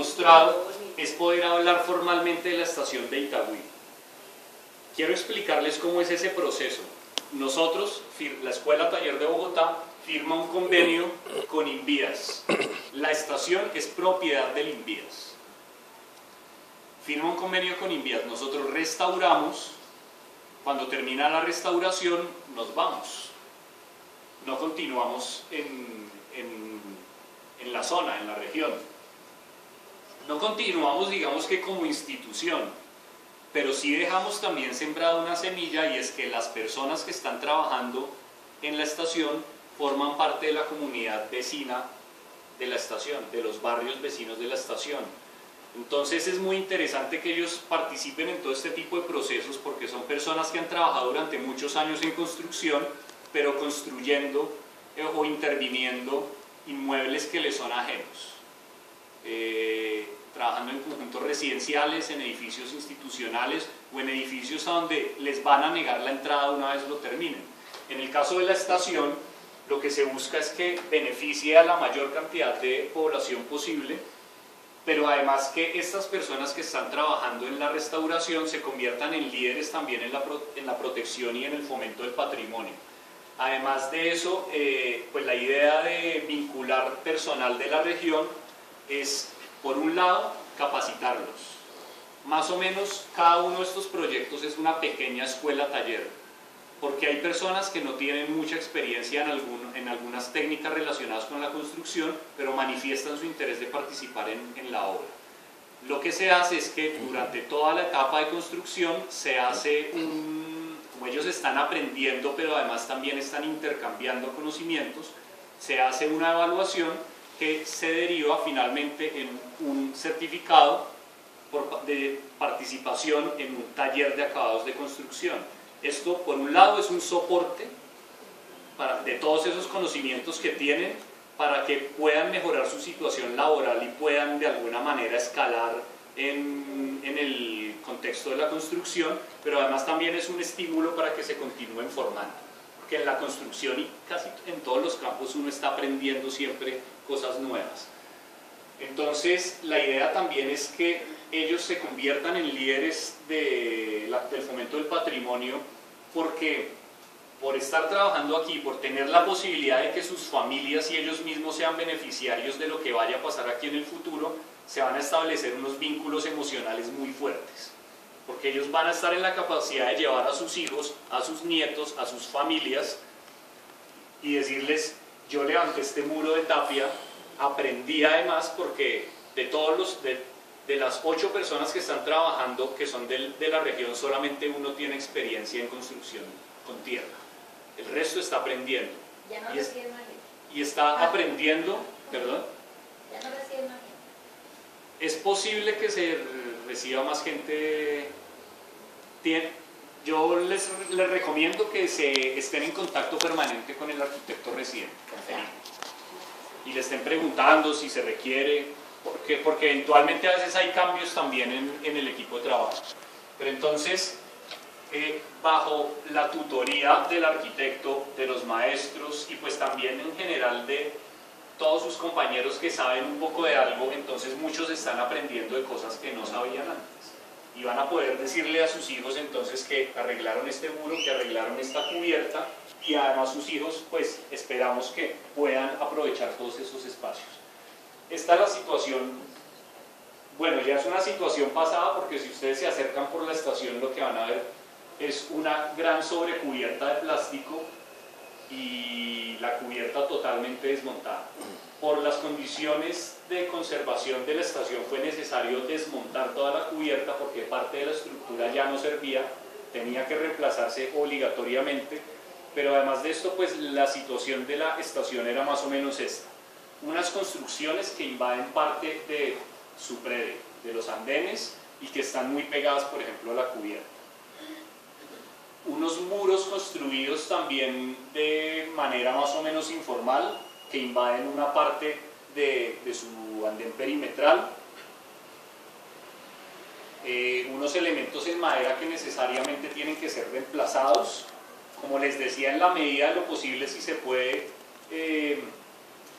mostrado es poder hablar formalmente de la estación de Itagüí. Quiero explicarles cómo es ese proceso. Nosotros, la Escuela Taller de Bogotá, firma un convenio con Invías. La estación es propiedad del Invías. Firma un convenio con Invías. Nosotros restauramos. Cuando termina la restauración, nos vamos. No continuamos en la zona, en la región. No continuamos, digamos que como institución, pero sí dejamos también sembrada una semilla, y es que las personas que están trabajando en la estación forman parte de la comunidad vecina de la estación, de los barrios vecinos de la estación. Entonces es muy interesante que ellos participen en todo este tipo de procesos, porque son personas que han trabajado durante muchos años en construcción, pero construyendo o interviniendo inmuebles que les son ajenos. Trabajando en conjuntos residenciales, en edificios institucionales o en edificios a donde les van a negar la entrada una vez lo terminen. En el caso de la estación, lo que se busca es que beneficie a la mayor cantidad de población posible, pero además que estas personas que están trabajando en la restauración se conviertan en líderes también en la protección y en el fomento del patrimonio. Además de eso, pues la idea de vincular personal de la región es, por un lado, capacitarlos. Más o menos cada uno de estos proyectos es una pequeña escuela taller, porque hay personas que no tienen mucha experiencia en algunas técnicas relacionadas con la construcción, pero manifiestan su interés de participar en la obra. Lo que se hace es que durante toda la etapa de construcción se hace como ellos están aprendiendo, pero además también están intercambiando conocimientos, se hace una evaluación que se deriva finalmente en un certificado de participación en un taller de acabados de construcción. Esto, por un lado, es un soporte de todos esos conocimientos que tienen para que puedan mejorar su situación laboral y puedan de alguna manera escalar en el contexto de la construcción, pero además también es un estímulo para que se continúen formando, porque en la construcción y casi en todos los campos uno está aprendiendo siempre cosas nuevas. Entonces la idea también es que ellos se conviertan en líderes del fomento del patrimonio, porque por estar trabajando aquí, por tener la posibilidad de que sus familias y ellos mismos sean beneficiarios de lo que vaya a pasar aquí en el futuro, se van a establecer unos vínculos emocionales muy fuertes, porque ellos van a estar en la capacidad de llevar a sus hijos, a sus nietos, a sus familias y decirles: yo levanté este muro de tapia, aprendí además, porque de las 8 personas que están trabajando, que son de la región, solamente uno tiene experiencia en construcción con tierra. El resto está aprendiendo. Ya no reciben más gente. Y está aprendiendo, perdón. Ya no reciben más gente. Es posible que se reciba más gente. Yo les recomiendo que estén en contacto permanente con el arquitecto residente, con Felipe, y le estén preguntando si se requiere, porque eventualmente a veces hay cambios también en el equipo de trabajo. Pero entonces, bajo la tutoría del arquitecto, de los maestros y pues también en general de todos sus compañeros que saben un poco de algo, entonces muchos están aprendiendo de cosas que no sabían antes. Y van a poder decirle a sus hijos entonces que arreglaron este muro, que arreglaron esta cubierta, y además sus hijos pues esperamos que puedan aprovechar todos esos espacios. Esta es la situación, bueno, ya es una situación pasada, porque si ustedes se acercan por la estación lo que van a ver es una gran sobrecubierta de plástico y la cubierta totalmente desmontada. Por las condiciones de conservación de la estación fue necesario desmontar toda la cubierta, porque parte de la estructura ya no servía, tenía que reemplazarse obligatoriamente. Pero además de esto, pues la situación de la estación era más o menos esta: unas construcciones que invaden parte de su prede, de los andenes, y que están muy pegadas, por ejemplo, a la cubierta. Unos muros construidos también de manera más o menos informal, que invaden una parte de su andén perimetral. Unos elementos en madera que necesariamente tienen que ser reemplazados. Como les decía, en la medida de lo posible, si se puede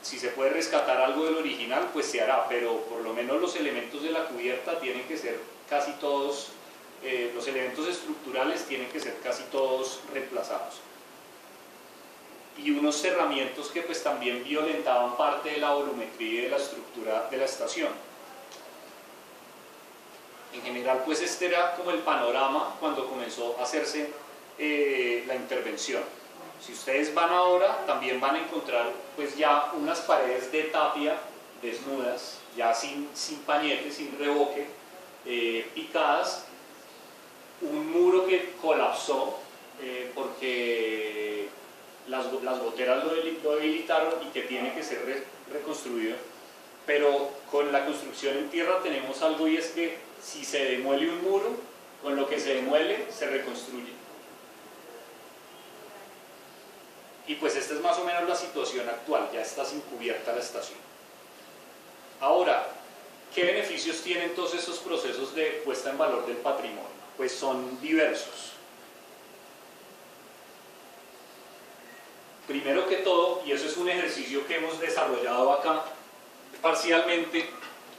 si se puede rescatar algo del original, pues se hará, pero por lo menos los elementos de la cubierta tienen que ser casi todos, los elementos estructurales tienen que ser casi todos reemplazados. Y unos cerramientos que pues también violentaban parte de la volumetría y de la estructura de la estación. En general, pues este era como el panorama cuando comenzó a hacerse la intervención. Si ustedes van ahora, también van a encontrar pues ya unas paredes de tapia desnudas, ya sin pañete, sin revoque, picadas, un muro que colapsó porque las goteras lo debilitaron y que tiene que ser reconstruido. Pero con la construcción en tierra tenemos algo, y es que si se demuele un muro, con lo que se demuele se reconstruye. Y pues esta es más o menos la situación actual, ya está sin cubierta la estación. Ahora, ¿qué beneficios tienen todos esos procesos de puesta en valor del patrimonio? Pues son diversos. Primero que todo, y eso es un ejercicio que hemos desarrollado acá parcialmente,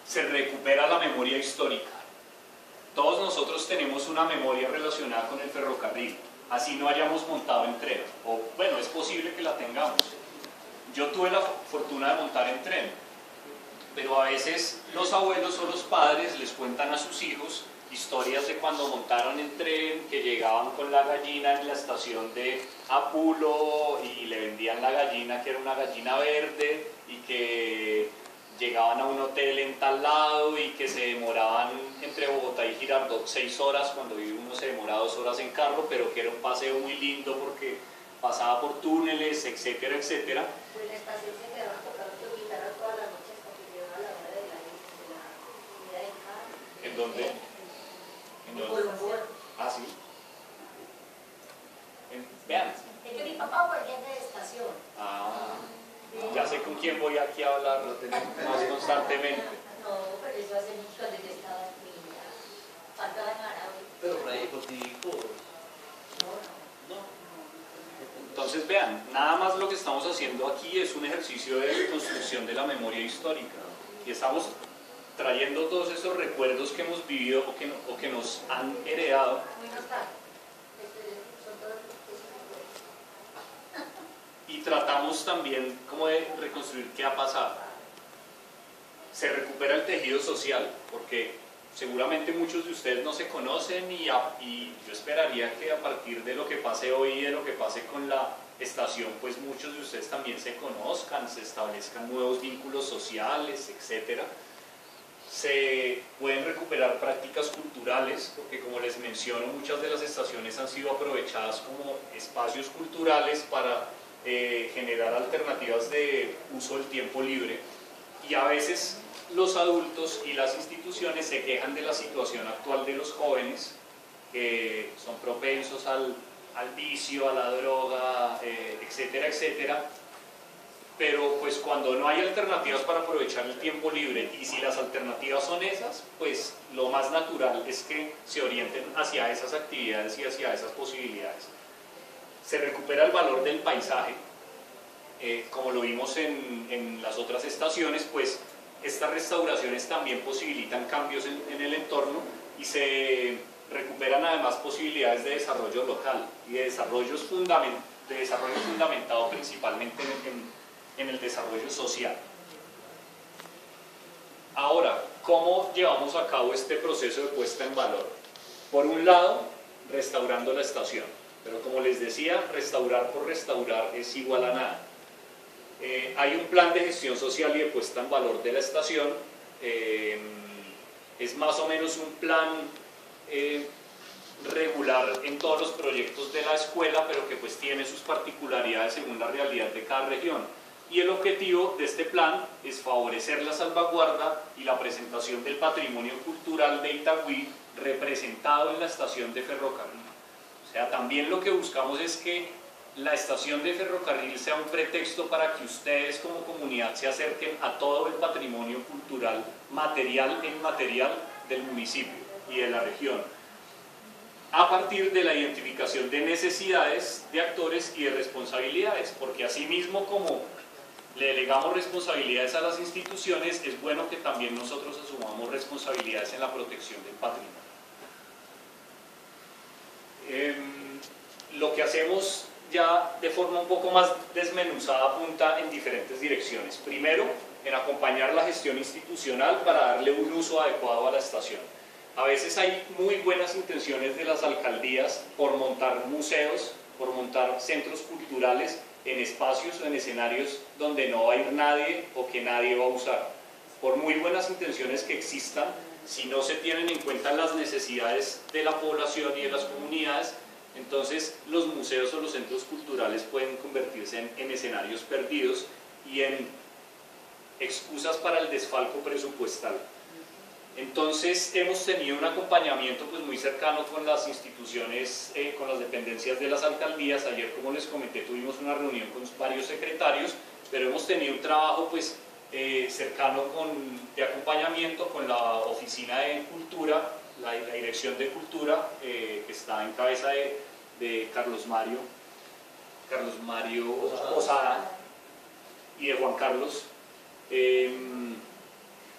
se recupera la memoria histórica. Todos nosotros tenemos una memoria relacionada con el ferrocarril, así no hayamos montado en tren, o bueno, es posible que la tengamos. Yo tuve la fortuna de montar en tren, pero a veces los abuelos o los padres les cuentan a sus hijos historias de cuando montaron en tren, que llegaban con la gallina en la estación de Apulo y le vendían la gallina, que era una gallina verde, y que llegaban a un hotel en tal lado y que se demoraban entre Bogotá y Girardot 6 horas, cuando uno se demora 2 horas en carro, pero que era un paseo muy lindo porque pasaba por túneles, etcétera, etcétera. Pues la estación se quedaba tocando guitarra todas las noches porque llegaba la hora de la comida de carro. ¿En dónde? ¿En dónde? Ah, sí. Vean. Es que mi papá fue jefe de estación. Ah, ya sé con quién voy aquí a hablar, lo tenemos más constantemente. No, pero eso hace mucho cuando yo estaba niña. Faltaba en árabe. Pero por ahí contigo. No. Entonces vean, nada más lo que estamos haciendo aquí es un ejercicio de reconstrucción de la memoria histórica. Y estamos trayendo todos esos recuerdos que hemos vivido o que nos han heredado. Muy nostálgico. Son todos Y tratamos también como de reconstruir qué ha pasado. Se recupera el tejido social, porque seguramente muchos de ustedes no se conocen y yo esperaría que a partir de lo que pase hoy y de lo que pase con la estación, pues muchos de ustedes también se conozcan, se establezcan nuevos vínculos sociales, etc. Se pueden recuperar prácticas culturales, porque como les menciono, muchas de las estaciones han sido aprovechadas como espacios culturales para generar alternativas de uso del tiempo libre, y a veces los adultos y las instituciones se quejan de la situación actual de los jóvenes, que son propensos al vicio, a la droga, etcétera, etcétera, pero pues cuando no hay alternativas para aprovechar el tiempo libre, y si las alternativas son esas, pues lo más natural es que se orienten hacia esas actividades y hacia esas posibilidades. Se recupera el valor del paisaje, como lo vimos en las otras estaciones, pues estas restauraciones también posibilitan cambios en el entorno, y se recuperan además posibilidades de desarrollo local y de desarrollo fundamentado principalmente en el desarrollo social. Ahora, ¿cómo llevamos a cabo este proceso de puesta en valor? Por un lado, restaurando la estación. Pero como les decía, restaurar por restaurar es igual a nada. Hay un plan de gestión social y de puesta en valor de la estación. Es más o menos un plan regular en todos los proyectos de la escuela, pero que pues tiene sus particularidades según la realidad de cada región. Y el objetivo de este plan es favorecer la salvaguarda y la presentación del patrimonio cultural de Itagüí representado en la estación de ferrocarril. O sea, también lo que buscamos es que la estación de ferrocarril sea un pretexto para que ustedes como comunidad se acerquen a todo el patrimonio cultural, material e inmaterial del municipio y de la región, a partir de la identificación de necesidades, de actores y de responsabilidades, porque así mismo como le delegamos responsabilidades a las instituciones, es bueno que también nosotros asumamos responsabilidades en la protección del patrimonio. Lo que hacemos ya de forma un poco más desmenuzada apunta en diferentes direcciones. Primero, en acompañar la gestión institucional para darle un uso adecuado a la estación. A veces hay muy buenas intenciones de las alcaldías por montar museos, por montar centros culturales en espacios o en escenarios donde no va a ir nadie o que nadie va a usar. Por muy buenas intenciones que existan, si no se tienen en cuenta las necesidades de la población y de las comunidades, entonces los museos o los centros culturales pueden convertirse en escenarios perdidos y en excusas para el desfalco presupuestal. Entonces hemos tenido un acompañamiento pues muy cercano con las instituciones, con las dependencias de las alcaldías. Ayer, como les comenté, tuvimos una reunión con varios secretarios, pero hemos tenido un trabajo pues cercano de acompañamiento con la Oficina de Cultura, la Dirección de Cultura, que está en cabeza de Carlos Mario Posada y de Juan Carlos.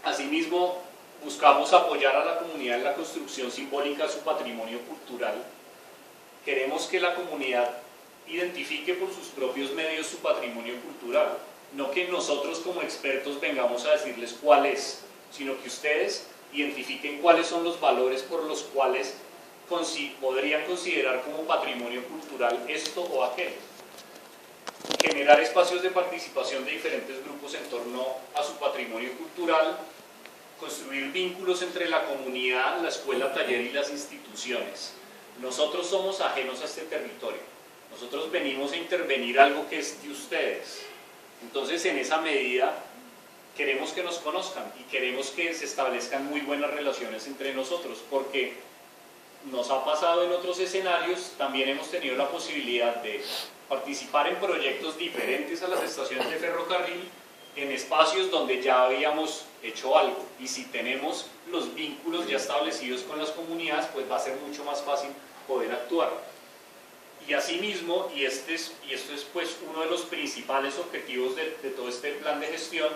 Asimismo, buscamos apoyar a la comunidad en la construcción simbólica de su patrimonio cultural. Queremos que la comunidad identifique por sus propios medios su patrimonio cultural, no que nosotros como expertos vengamos a decirles cuál es, sino que ustedes identifiquen cuáles son los valores por los cuales podrían considerar como patrimonio cultural esto o aquello. Generar espacios de participación de diferentes grupos en torno a su patrimonio cultural, construir vínculos entre la comunidad, la escuela, taller y las instituciones. Nosotros somos ajenos a este territorio, nosotros venimos a intervenir algo que es de ustedes. Entonces, en esa medida, queremos que nos conozcan y queremos que se establezcan muy buenas relaciones entre nosotros, porque nos ha pasado en otros escenarios, también hemos tenido la posibilidad de participar en proyectos diferentes a las estaciones de ferrocarril, en espacios donde ya habíamos hecho algo, y si tenemos los vínculos ya establecidos con las comunidades, pues va a ser mucho más fácil poder actuar. Y asimismo, y esto es pues uno de los principales objetivos de todo este plan de gestión,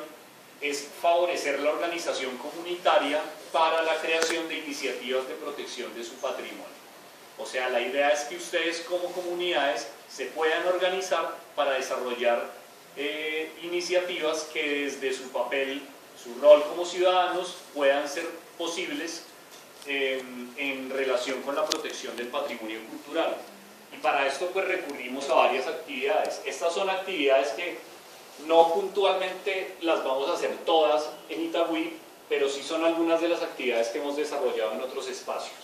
es favorecer la organización comunitaria para la creación de iniciativas de protección de su patrimonio. O sea, la idea es que ustedes como comunidades se puedan organizar para desarrollar iniciativas que desde su papel, su rol como ciudadanos, puedan ser posibles en relación con la protección del patrimonio cultural. Y para esto pues recurrimos a varias actividades. Estas son actividades que no puntualmente las vamos a hacer todas en Itagüí, pero sí son algunas de las actividades que hemos desarrollado en otros espacios.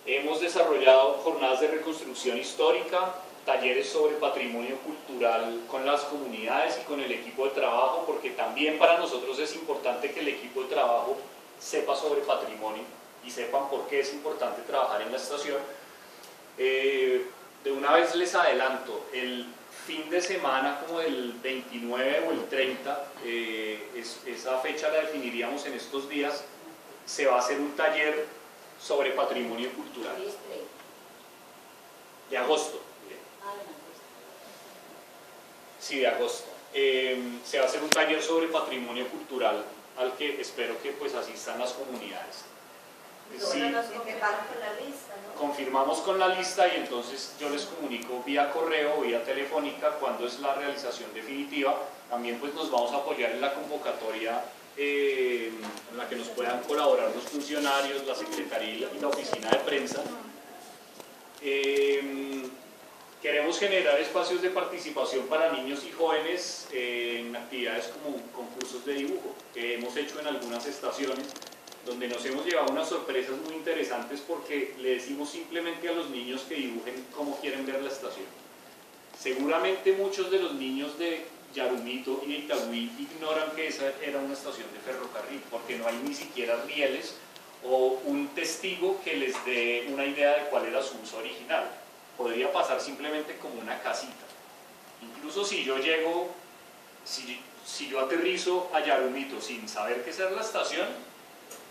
Hemos desarrollado jornadas de reconstrucción histórica, talleres sobre patrimonio cultural con las comunidades y con el equipo de trabajo, porque también para nosotros es importante que el equipo de trabajo sepa sobre patrimonio y sepan por qué es importante trabajar en la estación. De una vez les adelanto, el fin de semana como el 29 o el 30, esa fecha la definiríamos en estos días, se va a hacer un taller sobre patrimonio cultural de agosto. Sí, de agosto. Se va a hacer un taller sobre patrimonio cultural al que espero que pues asistan las comunidades. Sí, confirmamos con la lista y entonces yo les comunico vía correo o vía telefónica cuándo es la realización definitiva. También pues nos vamos a apoyar en la convocatoria en la que nos puedan colaborar los funcionarios, la secretaría y la oficina de prensa. Queremos generar espacios de participación para niños y jóvenes en actividades como concursos de dibujo que hemos hecho en algunas estaciones, donde nos hemos llevado unas sorpresas muy interesantes porque le decimos simplemente a los niños que dibujen cómo quieren ver la estación. Seguramente muchos de los niños de Yarumito y de Itagüí ignoran que esa era una estación de ferrocarril, porque no hay ni siquiera rieles o un testigo que les dé una idea de cuál era su uso original. Podría pasar simplemente como una casita. Incluso si yo llego, si yo aterrizo a Yarumito sin saber qué es la estación,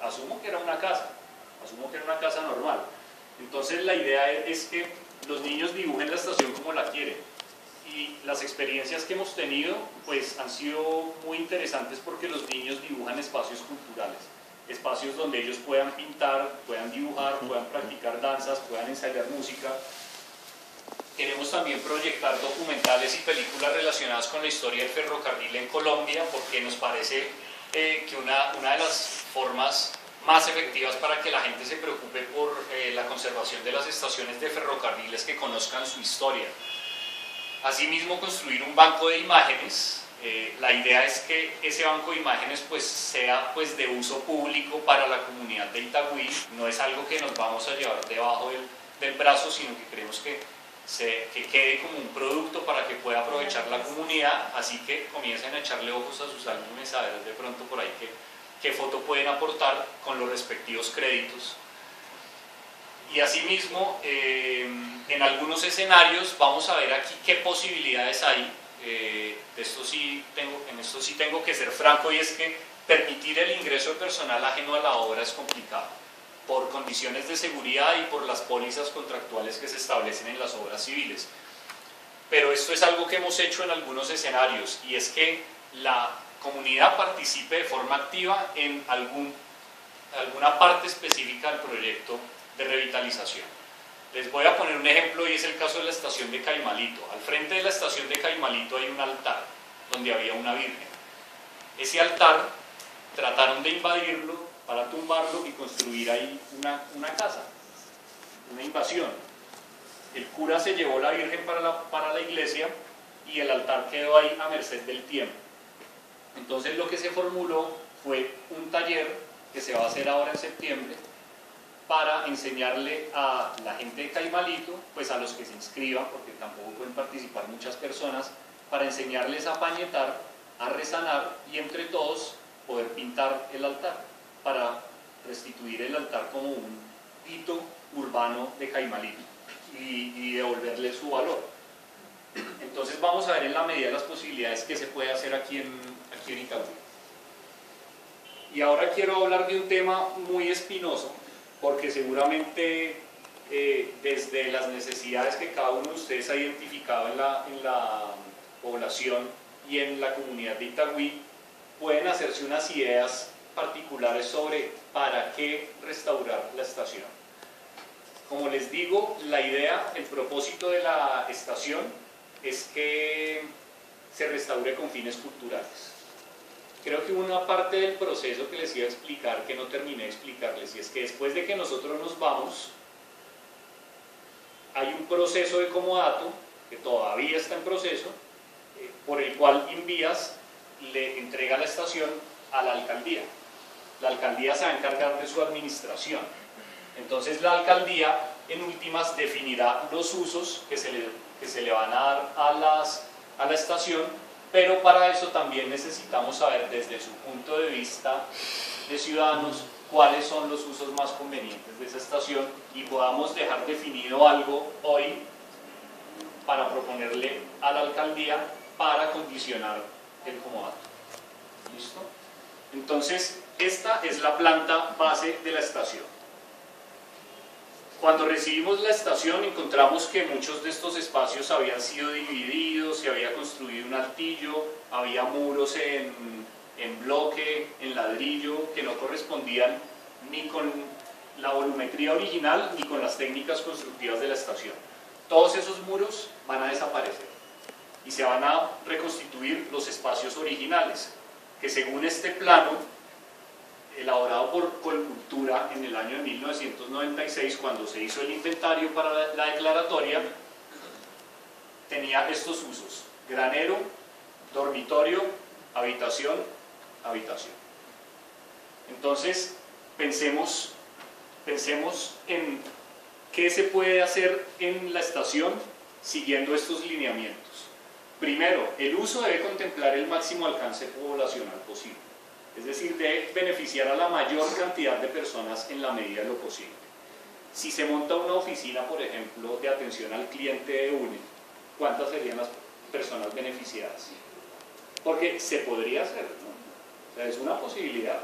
asumo que era una casa normal. Entonces la idea es que los niños dibujen la estación como la quieren, Y las experiencias que hemos tenido pues han sido muy interesantes porque los niños dibujan espacios culturales, espacios donde ellos puedan pintar, puedan dibujar, puedan practicar danzas, puedan ensayar música. Queremos también proyectar documentales y películas relacionadas con la historia del ferrocarril en Colombia, porque nos parece que una de las formas más efectivas para que la gente se preocupe por la conservación de las estaciones de ferrocarril es que conozcan su historia. Asimismo, construir un banco de imágenes. La idea es que ese banco de imágenes pues, sea pues, de uso público para la comunidad de Itagüí. No es algo que nos vamos a llevar debajo del brazo, sino que queremos que quede como un producto para que pueda aprovechar la comunidad, así que comiencen a echarle ojos a sus álbumes, a ver de pronto por ahí qué foto pueden aportar con los respectivos créditos. Y asimismo, en algunos escenarios vamos a ver aquí qué posibilidades hay. En esto sí tengo que ser franco, y es que permitir el ingreso de personal ajeno a la obra es complicado, por condiciones de seguridad y por las pólizas contractuales que se establecen en las obras civiles. Pero esto es algo que hemos hecho en algunos escenarios, y es que la comunidad participe de forma activa en alguna parte específica del proyecto de revitalización. Les voy a poner un ejemplo, y es el caso de la estación de Caimalito. Al frente de la estación de Caimalito hay un altar donde había una virgen. Ese altar trataron de invadirlo para tumbarlo y construir ahí una casa, una invasión. El cura se llevó la virgen para la iglesia y el altar quedó ahí a merced del tiempo. Entonces lo que se formuló fue un taller que se va a hacer ahora en septiembre para enseñarle a la gente de Caimalito, pues a los que se inscriban, porque tampoco pueden participar muchas personas, para enseñarles a pañetar, a resanar y entre todos poder pintar el altar, para restituir el altar como un hito urbano de Caimalito y devolverle su valor. Entonces vamos a ver en la medida de las posibilidades que se puede hacer aquí en Itagüí. Y ahora quiero hablar de un tema muy espinoso, porque seguramente desde las necesidades que cada uno de ustedes ha identificado en la población y en la comunidad de Itagüí, pueden hacerse unas ideas particulares sobre para qué restaurar la estación. Como les digo, la idea, el propósito de la estación es que se restaure con fines culturales. Creo que una parte del proceso que les iba a explicar, que no terminé de explicarles, y es que después de que nosotros nos vamos, hay un proceso de comodato, que todavía está en proceso, por el cual Invías le entrega la estación a la alcaldía. La alcaldía se va a encargar de su administración. Entonces la alcaldía, en últimas, definirá los usos que se le van a dar a la estación, pero para eso también necesitamos saber desde su punto de vista de ciudadanos cuáles son los usos más convenientes de esa estación y podamos dejar definido algo hoy para proponerle a la alcaldía para condicionar el comodato. ¿Listo? Entonces, esta es la planta base de la estación. Cuando recibimos la estación encontramos que muchos de estos espacios habían sido divididos, se había construido un altillo, había muros en bloque, en ladrillo, que no correspondían ni con la volumetría original ni con las técnicas constructivas de la estación. Todos esos muros van a desaparecer y se van a reconstituir los espacios originales, que según este plano elaborado por Colcultura en el año de 1996, cuando se hizo el inventario para la declaratoria, tenía estos usos: granero, dormitorio, habitación, habitación. Entonces, pensemos en qué se puede hacer en la estación siguiendo estos lineamientos. Primero, el uso debe contemplar el máximo alcance poblacional posible. Es decir, debe beneficiar a la mayor cantidad de personas en la medida de lo posible. Si se monta una oficina, por ejemplo, de atención al cliente de UNE, ¿cuántas serían las personas beneficiadas? Porque se podría hacer, ¿no? O sea, es una posibilidad.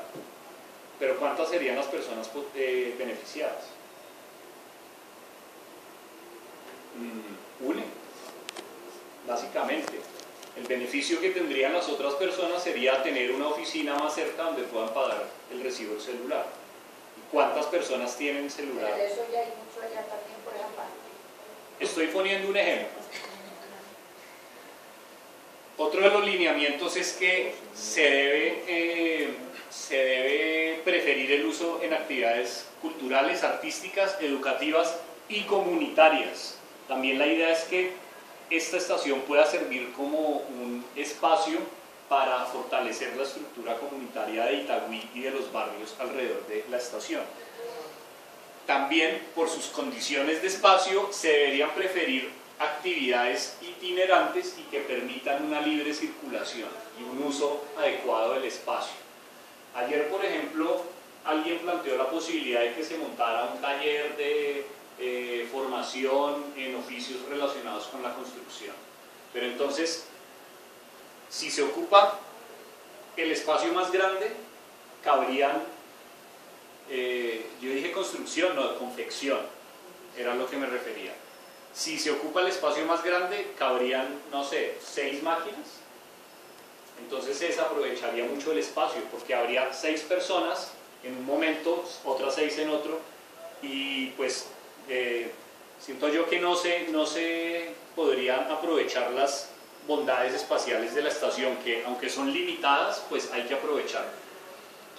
Pero ¿cuántas serían las personas beneficiadas? UNE. básicamente. El beneficio que tendrían las otras personas sería tener una oficina más cerca donde puedan pagar el recibo del celular. ¿Y cuántas personas tienen celular? Pero eso ya hay mucho allá también por esa parte. Estoy poniendo un ejemplo. Otro de los lineamientos es que se debe preferir el uso en actividades culturales, artísticas, educativas y comunitarias. También la idea es que esta estación pueda servir como un espacio para fortalecer la estructura comunitaria de Itagüí y de los barrios alrededor de la estación. También, por sus condiciones de espacio, se deberían preferir actividades itinerantes y que permitan una libre circulación y un uso adecuado del espacio. Ayer, por ejemplo, alguien planteó la posibilidad de que se montara un taller de formación en oficios relacionados con la construcción. Pero entonces, si se ocupa el espacio más grande, cabrían, yo dije construcción, no, confección, era a lo que me refería. Si se ocupa el espacio más grande, cabrían, no sé, 6 máquinas. Entonces se desaprovecharía mucho el espacio, porque habría 6 personas en un momento, otras 6 en otro, y pues siento yo que no se podrían aprovechar las bondades espaciales de la estación, que aunque son limitadas, pues hay que aprovechar.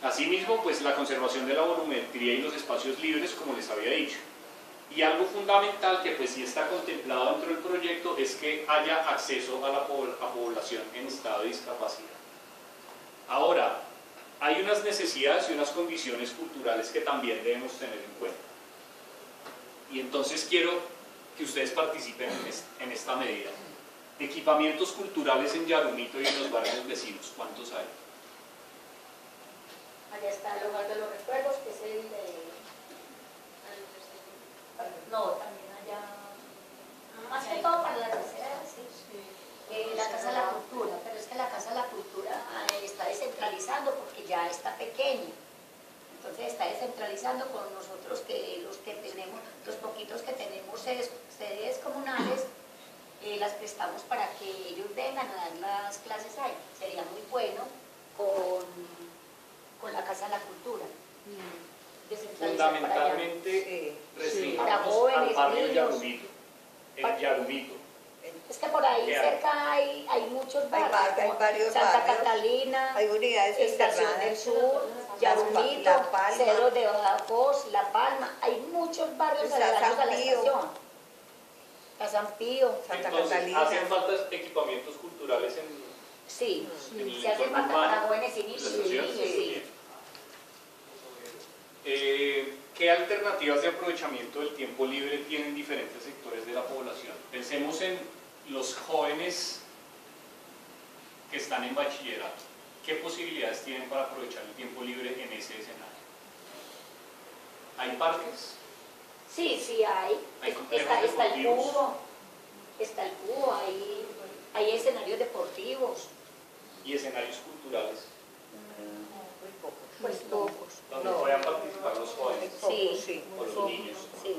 Asimismo, pues la conservación de la volumetría y los espacios libres, como les había dicho. Y algo fundamental que pues sí está contemplado dentro del proyecto es que haya acceso a la población en estado de discapacidad. Ahora, hay unas necesidades y unas condiciones culturales que también debemos tener en cuenta. Y entonces quiero que ustedes participen en esta medida. Equipamientos culturales en Yarumito y en los barrios vecinos, ¿cuántos hay? Allá está el hogar de los recuerdos, que es el de... No, también allá... Más que todo para la tercera, sí. La Casa de la Cultura, pero es que la Casa de la Cultura está descentralizando porque ya está pequeña. Entonces está descentralizando con nosotros, que los que tenemos, los poquitos que tenemos sedes comunales, las prestamos para que ellos vengan a dar las clases ahí. Sería muy bueno con la Casa de la Cultura. Fundamentalmente restringamos al barrio Yarumito, el Yarumito. Es que por ahí cerca hay muchos barrios, hay varios Santa barrios, Catalina, hay unidades Estación del Sur, Yarumito, La Palma, Cerro de Badajoz, La Palma, hay muchos barrios aledaños a la estación. A San Pío, Santa Entonces, Catalina. ¿hacen falta equipamientos culturales sí, el se hace entorno falta urbano para jóvenes y niños, sí. ¿Qué alternativas de aprovechamiento del tiempo libre tienen diferentes sectores de la población? Pensemos en los jóvenes que están en bachillerato. ¿Qué posibilidades tienen para aprovechar el tiempo libre en ese escenario? ¿Hay parques? Sí, hay. ¿Hay complejos Está el deportivos? cubo, hay escenarios deportivos. ¿Y escenarios culturales? Muy pocos. Pues pocos. Donde puedan participar los jóvenes Sí, o los niños. sí.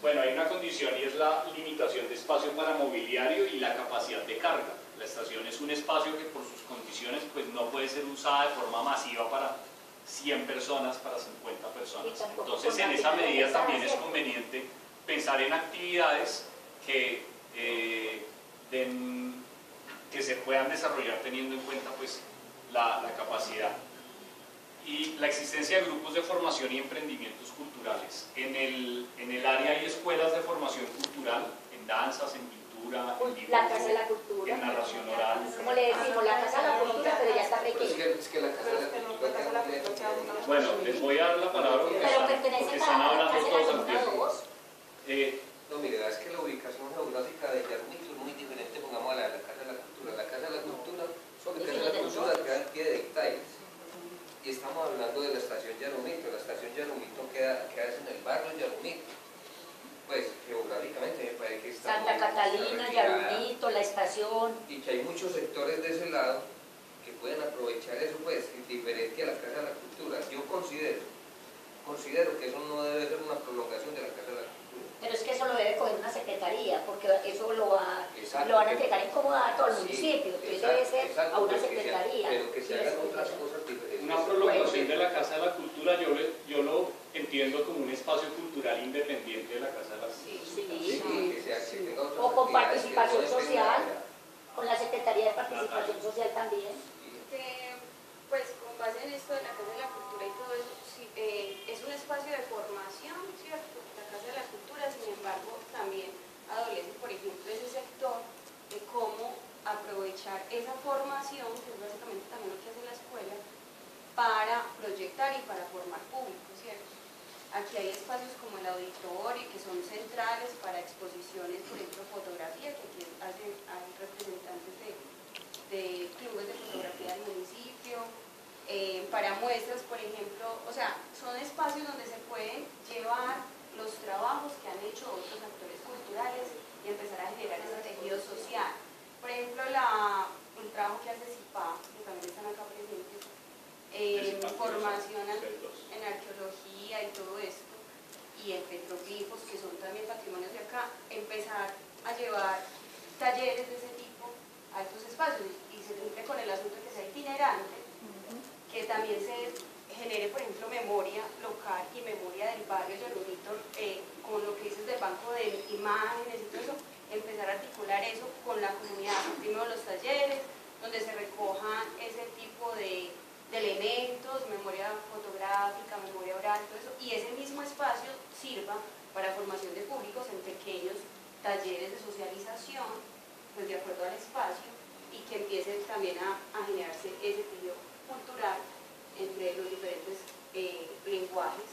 Bueno, hay una condición y es la limitación de espacio para mobiliario y la capacidad de carga. La estación es un espacio que por sus condiciones pues no puede ser usada de forma masiva para 100 personas, para 50 personas. Entonces en esa medida también es conveniente pensar en actividades que se puedan desarrollar teniendo en cuenta pues la capacidad. Y la existencia de grupos de formación y emprendimientos culturales. En el área hay escuelas de formación cultural, en danzas, en pintura, en dibujo, La Casa de la Cultura. en narración oral. Como le decimos, la Casa de la Cultura, pero ya está pequeña. Es que la Casa de la Cultura queda Bueno, les voy a dar la palabra porque Pero están pertenece a la hablando Casa de todos la al Comuna tiempo. 2. No, mire, es que la ubicación geográfica de Yarumito es muy diferente, pongamos a la Casa de la Cultura. La Casa de la Cultura, queda en pie de hectáreas. Y estamos hablando de la estación Yarumito. La estación Yarumito queda en el barrio Yarumito. Pues geográficamente me parece que está Santa Catalina, Yarumito, la estación. Y que hay muchos sectores de ese lado que pueden aprovechar eso, pues, diferente a la Casa de la Cultura. Yo considero que eso no debe ser una prolongación de la Casa de la Cultura. Pero es que eso lo debe coger una secretaría, porque eso lo van Exacto, a entregar en comodato a todo el Sí, municipio, entonces exacto, debe ser exacto, a una pero que se- secretaría. pero que se Y hagan eso, otras bueno. cosas diferentes. Una prolongación de la Casa de la Cultura, yo lo entiendo como un espacio cultural independiente de la Casa de la Cultura. Sí. Que tenga otras O con actividades participación que no dependen social, de la- con la Secretaría de Participación Social también. Que, pues con base en esto de la Casa de la Cultura y todo eso, sí, es un espacio de formación, ¿cierto? La Casa de la Cultura, sin embargo, también adolece, por ejemplo, ese sector de cómo aprovechar esa formación, que es básicamente también lo que hace la escuela, para proyectar y para formar público, ¿cierto? Aquí hay espacios como el auditorio que son centrales para exposiciones, por ejemplo, fotografía, que aquí hay representantes de clubes de fotografía del municipio, para muestras, por ejemplo, o sea, son espacios donde se pueden llevar los trabajos que han hecho otros actores culturales y empezar a generar ese tejido social. Por ejemplo, el trabajo que hace CIPA, que también están acá presentes, formación en arqueología y todo esto, y en petroglifos, que son también patrimonios de acá, empezar a llevar talleres de ese tipo a estos espacios y se cumple con el asunto de que sea itinerante, que también se genere, por ejemplo, memoria local y memoria del barrio Yarurito, con lo que dices del banco de imágenes y todo eso, empezar a articular eso con la comunidad, primero los talleres, donde se recojan ese tipo de elementos, memoria fotográfica, memoria oral, todo eso, y ese mismo espacio sirva para formación de públicos en pequeños talleres de socialización, pues de acuerdo al espacio, y que empiece también a generarse ese tejido cultural entre los diferentes lenguajes